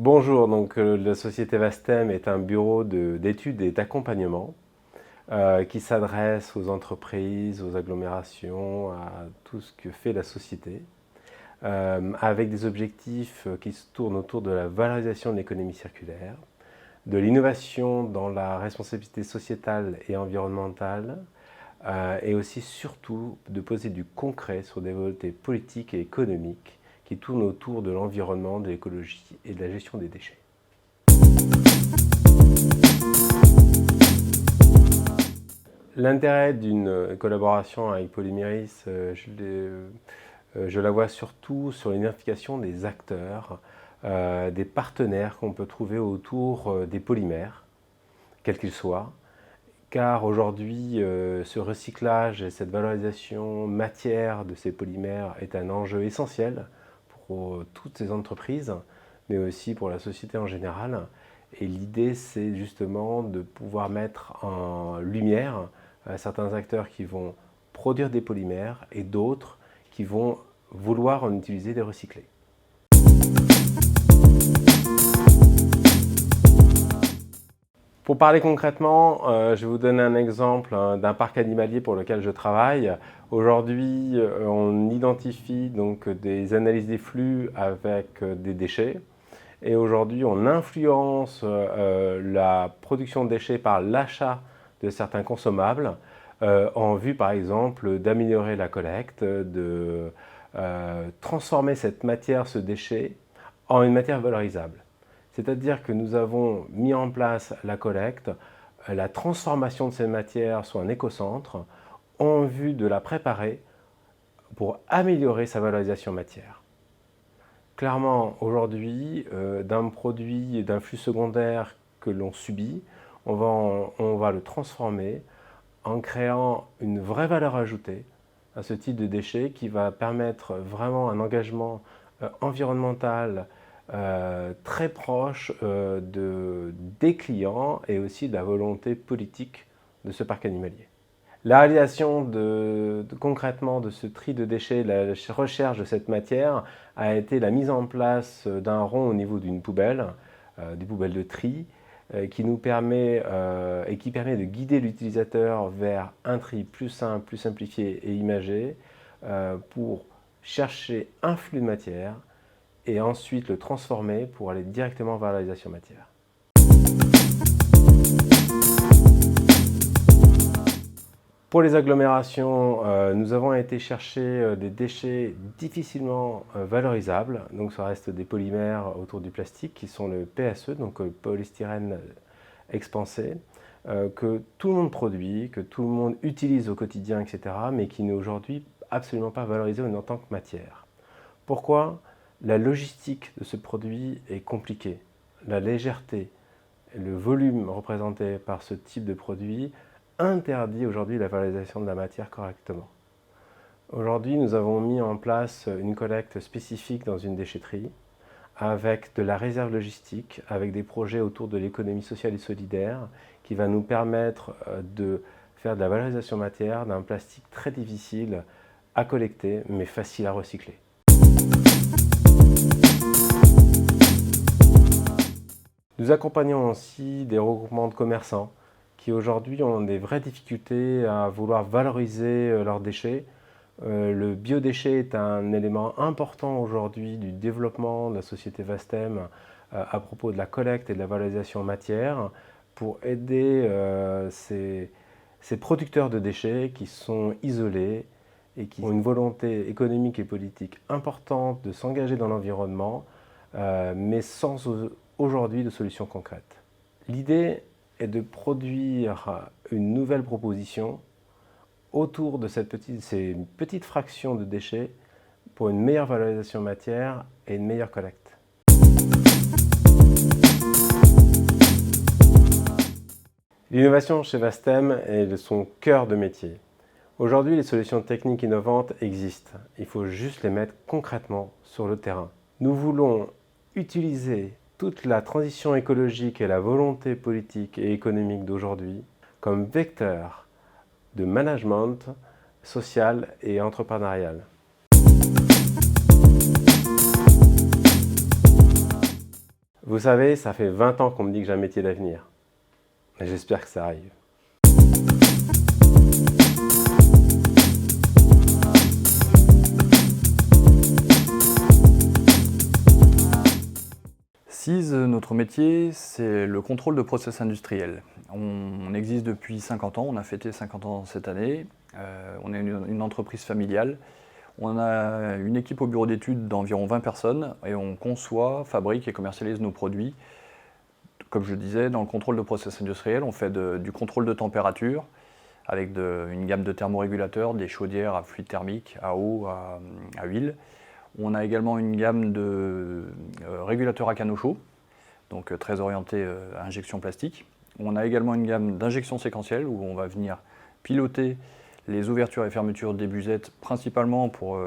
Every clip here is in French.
Bonjour, la société Vastem est un bureau d'études et d'accompagnement qui s'adresse aux entreprises, aux agglomérations, à tout ce que fait la société, avec des objectifs qui se tournent autour de la valorisation de l'économie circulaire, de l'innovation dans la responsabilité sociétale et environnementale, et aussi surtout de poser du concret sur des volontés politiques et économiques qui tournent autour de l'environnement, de l'écologie et de la gestion des déchets. L'intérêt d'une collaboration avec Polyméris, je la vois surtout sur l'identification des acteurs, des partenaires qu'on peut trouver autour des polymères, quels qu'ils soient, car aujourd'hui, ce recyclage et cette valorisation matière de ces polymères est un enjeu essentiel pour toutes ces entreprises, mais aussi pour la société en général. Et l'idée, c'est justement de pouvoir mettre en lumière certains acteurs qui vont produire des polymères et d'autres qui vont vouloir en utiliser des recyclés. Pour parler concrètement, je vais vous donner un exemple d'un parc animalier pour lequel je travaille. Aujourd'hui, on identifie donc des analyses des flux avec des déchets. Et aujourd'hui, on influence la production de déchets par l'achat de certains consommables en vue, par exemple, d'améliorer la collecte, de transformer cette matière, ce déchet, en une matière valorisable. C'est-à-dire que nous avons mis en place la collecte, la transformation de ces matières sur un écocentre en vue de la préparer pour améliorer sa valorisation matière. Clairement, aujourd'hui, d'un produit, d'un flux secondaire que l'on subit, on va le transformer en créant une vraie valeur ajoutée à ce type de déchet qui va permettre vraiment un engagement environnemental très proche des clients et aussi de la volonté politique de ce parc animalier. La réalisation concrètement de ce tri de déchets, la recherche de cette matière a été la mise en place d'un rond au niveau d'une poubelle, des poubelles de tri, qui nous permet et qui permet de guider l'utilisateur vers un tri plus simple, plus simplifié et imagé pour chercher un flux de matière et ensuite le transformer pour aller directement vers la valorisation matière. Pour les agglomérations, nous avons été chercher des déchets difficilement valorisables, donc ça reste des polymères autour du plastique qui sont le PSE, donc le polystyrène expansé, que tout le monde produit, que tout le monde utilise au quotidien, etc., mais qui n'est aujourd'hui absolument pas valorisé en tant que matière. Pourquoi ? La logistique de ce produit est compliquée. La légèreté, le volume représenté par ce type de produit interdit aujourd'hui la valorisation de la matière correctement. Aujourd'hui, nous avons mis en place une collecte spécifique dans une déchetterie avec de la réserve logistique, avec des projets autour de l'économie sociale et solidaire qui va nous permettre de faire de la valorisation matière d'un plastique très difficile à collecter mais facile à recycler. Nous accompagnons aussi des regroupements de commerçants qui aujourd'hui ont des vraies difficultés à vouloir valoriser leurs déchets. Le biodéchet est un élément important aujourd'hui du développement de la société Vastem à propos de la collecte et de la valorisation matière pour aider ces producteurs de déchets qui sont isolés et qui ont une volonté économique et politique importante de s'engager dans l'environnement, mais sans aujourd'hui de solutions concrètes. L'idée est de produire une nouvelle proposition autour de ces petites fractions de déchets pour une meilleure valorisation matière et une meilleure collecte. L'innovation chez Vastem est son cœur de métier. Aujourd'hui, les solutions techniques innovantes existent. Il faut juste les mettre concrètement sur le terrain. Nous voulons utiliser toute la transition écologique et la volonté politique et économique d'aujourd'hui comme vecteur de management social et entrepreneurial. Vous savez, ça fait 20 ans qu'on me dit que j'ai un métier d'avenir. Et j'espère que ça arrive. CISE, notre métier, c'est le contrôle de process industriels. On existe depuis 50 ans, on a fêté 50 ans cette année. On est une entreprise familiale. On a une équipe au bureau d'études d'environ 20 personnes et on conçoit, fabrique et commercialise nos produits. Comme je disais, dans le contrôle de process industriel, on fait du contrôle de température avec une gamme de thermorégulateurs, des chaudières à fluide thermique, à eau, à huile. On a également une gamme de régulateurs à canaux chauds, donc très orienté à injection plastique. On a également une gamme d'injection séquentielle où on va venir piloter les ouvertures et fermetures des buzettes, principalement pour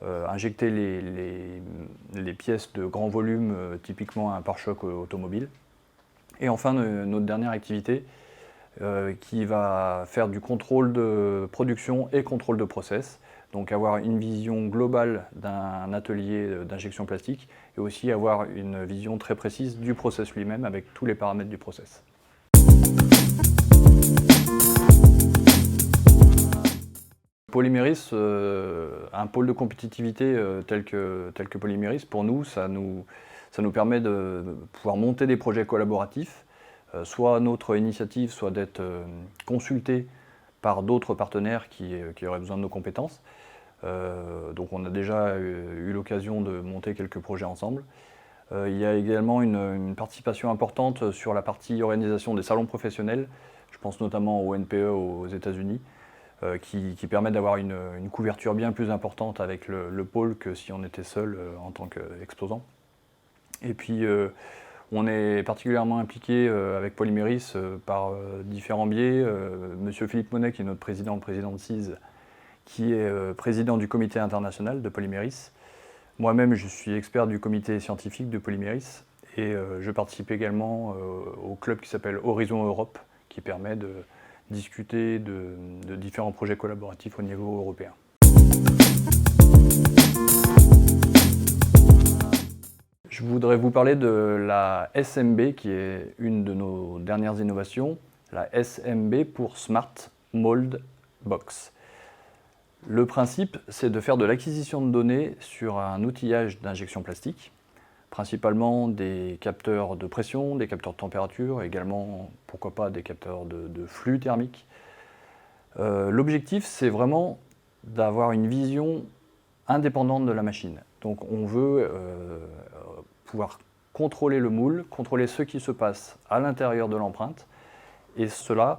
injecter les pièces de grand volume, typiquement un pare-choc automobile. Et enfin, notre dernière activité qui va faire du contrôle de production et contrôle de process. Donc avoir une vision globale d'un atelier d'injection plastique et aussi avoir une vision très précise du process lui-même avec tous les paramètres du process. Polyméris, un pôle de compétitivité tel que Polyméris, pour nous, ça nous permet de pouvoir monter des projets collaboratifs, soit à notre initiative, soit d'être consulté par d'autres partenaires qui auraient besoin de nos compétences. Donc on a déjà eu l'occasion de monter quelques projets ensemble. Il y a également une participation importante sur la partie organisation des salons professionnels. Je pense notamment au NPE aux États-Unis, qui permet d'avoir une couverture bien plus importante avec le pôle que si on était seul en tant qu'exposant. Et puis on est particulièrement impliqué avec Polyméris par différents biais. Monsieur Philippe Monet, qui est notre président, le président de CISE, qui est président du comité international de Polyméris. Moi-même, je suis expert du comité scientifique de Polyméris et je participe également au club qui s'appelle Horizon Europe, qui permet de discuter de différents projets collaboratifs au niveau européen. Je voudrais vous parler de la SMB, qui est une de nos dernières innovations, la SMB pour Smart Mold Box. Le principe, c'est de faire de l'acquisition de données sur un outillage d'injection plastique, principalement des capteurs de pression, des capteurs de température, également, pourquoi pas, des capteurs de flux thermique. L'objectif, c'est vraiment d'avoir une vision indépendante de la machine. Donc on veut pouvoir contrôler le moule, contrôler ce qui se passe à l'intérieur de l'empreinte, et cela,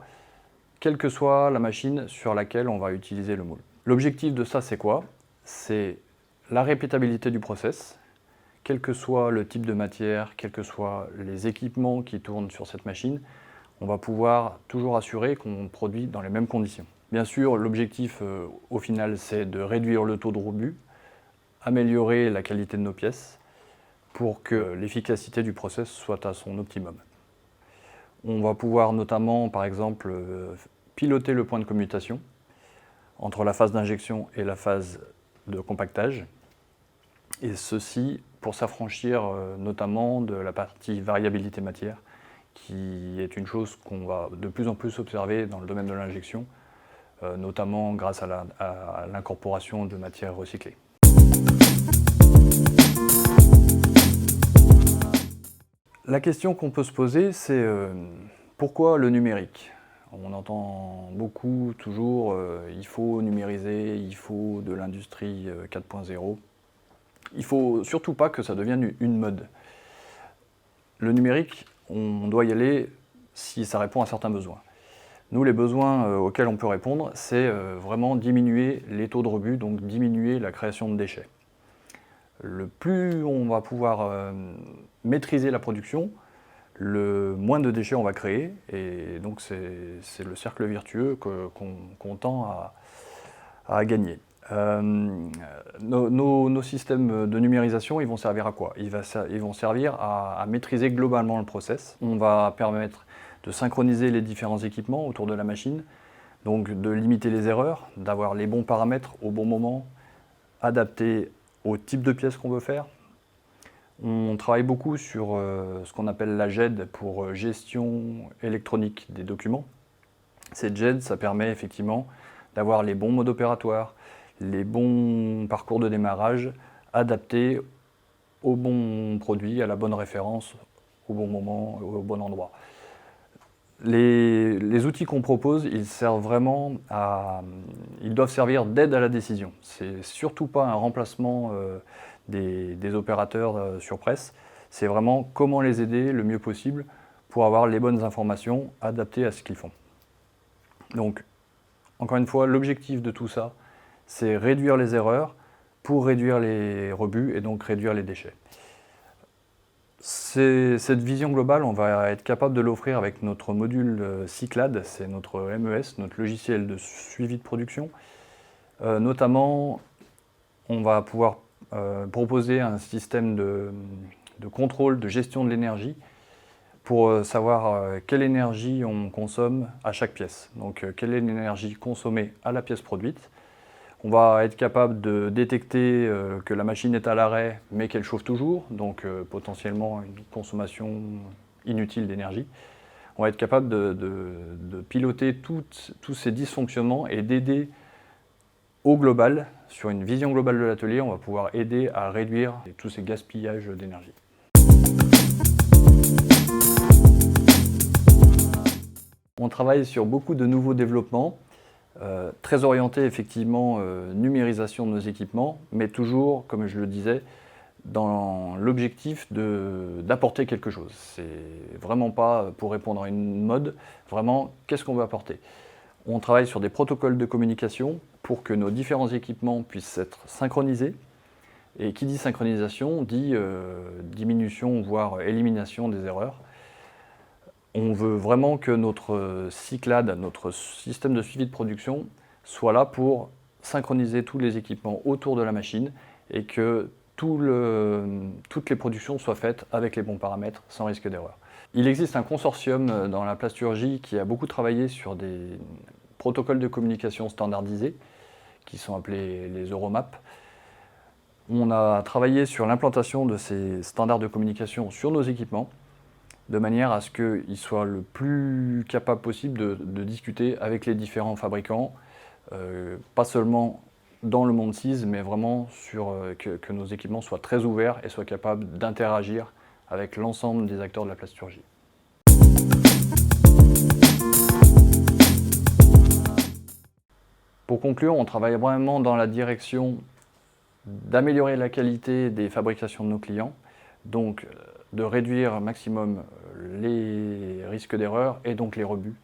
quelle que soit la machine sur laquelle on va utiliser le moule. L'objectif de ça, c'est quoi? C'est la répétabilité du process, quel que soit le type de matière, quels que soient les équipements qui tournent sur cette machine, on va pouvoir toujours assurer qu'on produit dans les mêmes conditions. Bien sûr, l'objectif au final, c'est de réduire le taux de rebut, améliorer la qualité de nos pièces pour que l'efficacité du process soit à son optimum. On va pouvoir notamment, par exemple, piloter le point de commutation entre la phase d'injection et la phase de compactage, et ceci pour s'affranchir notamment de la partie variabilité matière, qui est une chose qu'on va de plus en plus observer dans le domaine de l'injection, notamment grâce à l'incorporation de matières recyclées. La question qu'on peut se poser, c'est pourquoi le numérique? On entend beaucoup, toujours, il faut numériser, il faut de l'industrie 4.0. Il ne faut surtout pas que ça devienne une mode. Le numérique, on doit y aller si ça répond à certains besoins. Nous, les besoins auxquels on peut répondre, c'est vraiment diminuer les taux de rebut, donc diminuer la création de déchets. Le plus on va pouvoir maîtriser la production, le moins de déchets on va créer, et donc c'est le cercle vertueux qu'on tend à gagner. Nos systèmes de numérisation, ils vont servir à quoi? Ils vont servir à maîtriser globalement le process. On va permettre de synchroniser les différents équipements autour de la machine, donc de limiter les erreurs, d'avoir les bons paramètres au bon moment, adaptés au type de pièce qu'on veut faire. On travaille beaucoup sur ce qu'on appelle la GED pour gestion électronique des documents. Cette GED, ça permet effectivement d'avoir les bons modes opératoires, les bons parcours de démarrage adaptés au bon produit, à la bonne référence, au bon moment, au bon endroit. Les outils qu'on propose, ils doivent servir d'aide à la décision. C'est surtout pas un remplacement des opérateurs sur presse. C'est vraiment comment les aider le mieux possible pour avoir les bonnes informations adaptées à ce qu'ils font. Donc, encore une fois, l'objectif de tout ça, c'est réduire les erreurs pour réduire les rebuts et donc réduire les déchets. Cette vision globale, on va être capable de l'offrir avec notre module Cyclade, c'est notre MES, notre logiciel de suivi de production. Notamment, on va pouvoir proposer un système de contrôle, de gestion de l'énergie pour savoir quelle énergie on consomme à chaque pièce. Donc, quelle est l'énergie consommée à la pièce produite. On va être capable de détecter que la machine est à l'arrêt, mais qu'elle chauffe toujours, donc potentiellement une consommation inutile d'énergie. On va être capable de piloter tous ces dysfonctionnements et d'aider au global, sur une vision globale de l'atelier, on va pouvoir aider à réduire tous ces gaspillages d'énergie. On travaille sur beaucoup de nouveaux développements. Très orienté effectivement numérisation de nos équipements, mais toujours, comme je le disais, dans l'objectif d'apporter quelque chose. C'est vraiment pas pour répondre à une mode, vraiment qu'est-ce qu'on veut apporter. On travaille sur des protocoles de communication pour que nos différents équipements puissent être synchronisés. Et qui dit synchronisation dit diminution, voire élimination des erreurs. On veut vraiment que notre Cyclade, notre système de suivi de production, soit là pour synchroniser tous les équipements autour de la machine et que toutes les productions soient faites avec les bons paramètres, sans risque d'erreur. Il existe un consortium dans la plasturgie qui a beaucoup travaillé sur des protocoles de communication standardisés, qui sont appelés les Euromap. On a travaillé sur l'implantation de ces standards de communication sur nos équipements, de manière à ce qu'ils soient le plus capables possible de discuter avec les différents fabricants, pas seulement dans le monde CIS, mais vraiment que nos équipements soient très ouverts et soient capables d'interagir avec l'ensemble des acteurs de la plasturgie. Pour conclure, on travaille vraiment dans la direction d'améliorer la qualité des fabrications de nos clients, donc de réduire au maximum les risques d'erreur et donc les rebuts,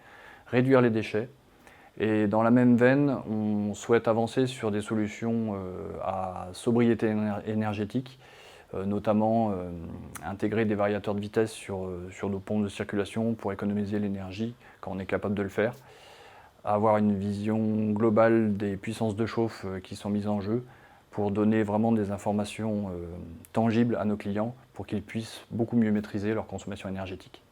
réduire les déchets. Et dans la même veine, on souhaite avancer sur des solutions à sobriété énergétique, notamment intégrer des variateurs de vitesse sur nos pompes de circulation pour économiser l'énergie quand on est capable de le faire, avoir une vision globale des puissances de chauffe qui sont mises en jeu, pour donner vraiment des informations tangibles à nos clients pour qu'ils puissent beaucoup mieux maîtriser leur consommation énergétique.